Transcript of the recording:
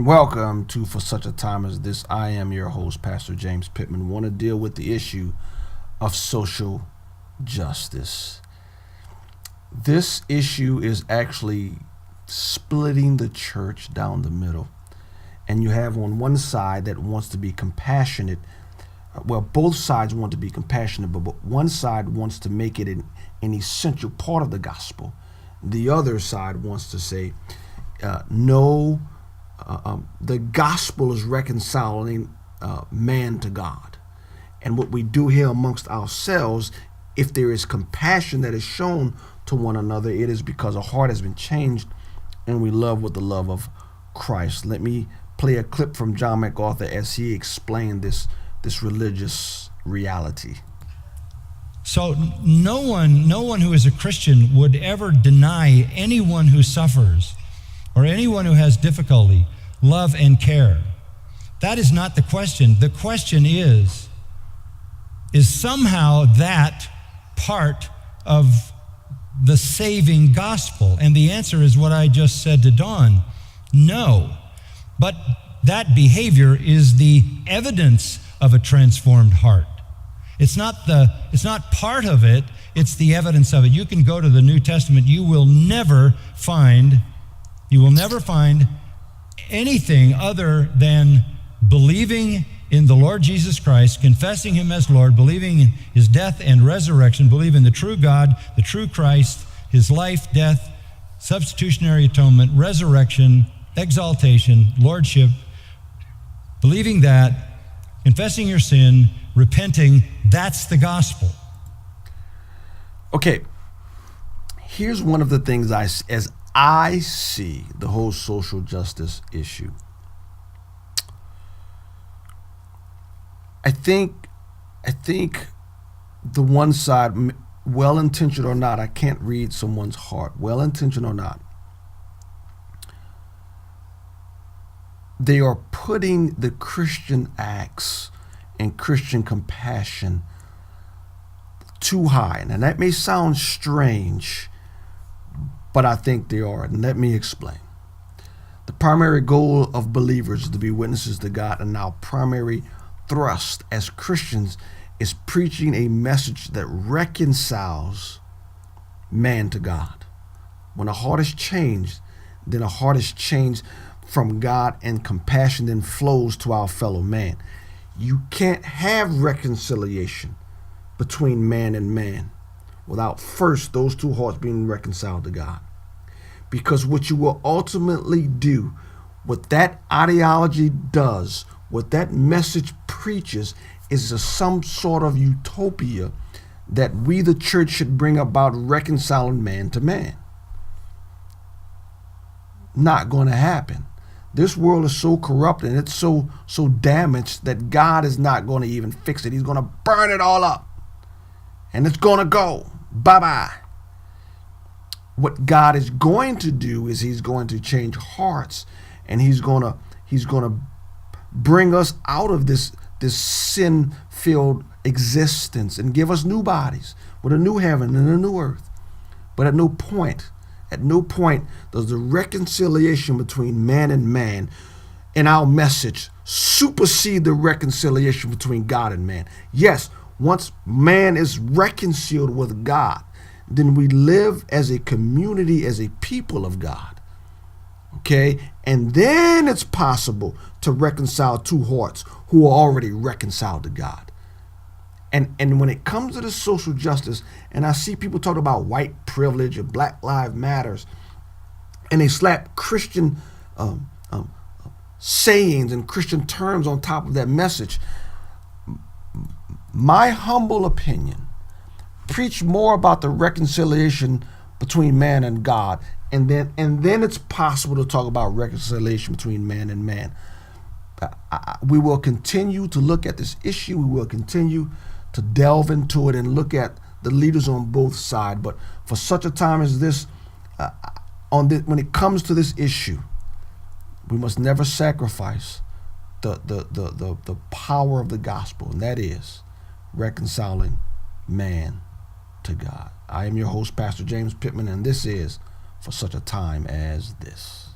and welcome to For Such a Time as This. I am your host, Pastor James Pittman. Want to deal with the issue of social justice. This issue is actually splitting the church down the middle. And you have on one side that wants to be compassionate. Well, both sides want to be compassionate, but one side wants to make it an essential part of the gospel. The other side wants to say, no, the gospel is reconciling man to God. And what we do here amongst ourselves, if there is compassion that is shown to one another, it is because a heart has been changed and we love with the love of Christ. Let me play a clip from John MacArthur as he explained this religious reality. So no one who is a Christian would ever deny anyone who suffers or anyone who has difficulty love and care. That is not the question. The question is somehow that part of the saving gospel? And the answer is what I just said to Dawn. No. But that behavior is the evidence of a transformed heart. It's not part of it, it's the evidence of it. You can go to the New Testament, you will never find anything other than believing in the Lord Jesus Christ, confessing him as Lord, believing in his death and resurrection, believing in the true God, the true Christ, his life, death, substitutionary atonement, resurrection, exaltation, lordship, believing that, confessing your sin, repenting, that's the gospel. Okay, here's one of the things as I see the whole social justice issue. I think the one side, well-intentioned or not, I can't read someone's heart, well-intentioned or not, they are putting the Christian acts and Christian compassion too high. And that may sound strange, but I think they are. And let me explain. The primary goal of believers is to be witnesses to God, and our primary thrust as Christians is preaching a message that reconciles man to God. When a heart is changed, then a heart is changed from God, and compassion then flows to our fellow man. You can't have reconciliation between man and man without first those two hearts being reconciled to God. Because what you will ultimately do, what that ideology does, what that message preaches, is some sort of utopia that we, the church, should bring about reconciling man to man. Not going to happen. This world is so corrupt and it's so damaged that God is not going to even fix it. He's going to burn it all up. And it's going to go. Bye-bye. What God is going to do is he's going to change hearts, and he's going to bring us out of this sin-filled existence and give us new bodies with a new heaven and a new earth. But at no point does the reconciliation between man and man in our message supersede the reconciliation between God and man. Yes, once man is reconciled with God, then we live as a community, as a people of God. Okay? And then it's possible to reconcile two hearts who are already reconciled to God. And when it comes to the social justice, and I see people talk about white privilege and Black Lives Matters, and they slap Christian sayings and Christian terms on top of that message, my humble opinion, preach more about the reconciliation between man and God, and then it's possible to talk about reconciliation between man and man. We will continue to look at this issue. We will continue to delve into it and look at the leaders on both sides. But for such a time as this, when it comes to this issue, we must never sacrifice the power of the gospel, and that is reconciling man to God. I am your host, Pastor James Pittman, and this is For Such a Time as This.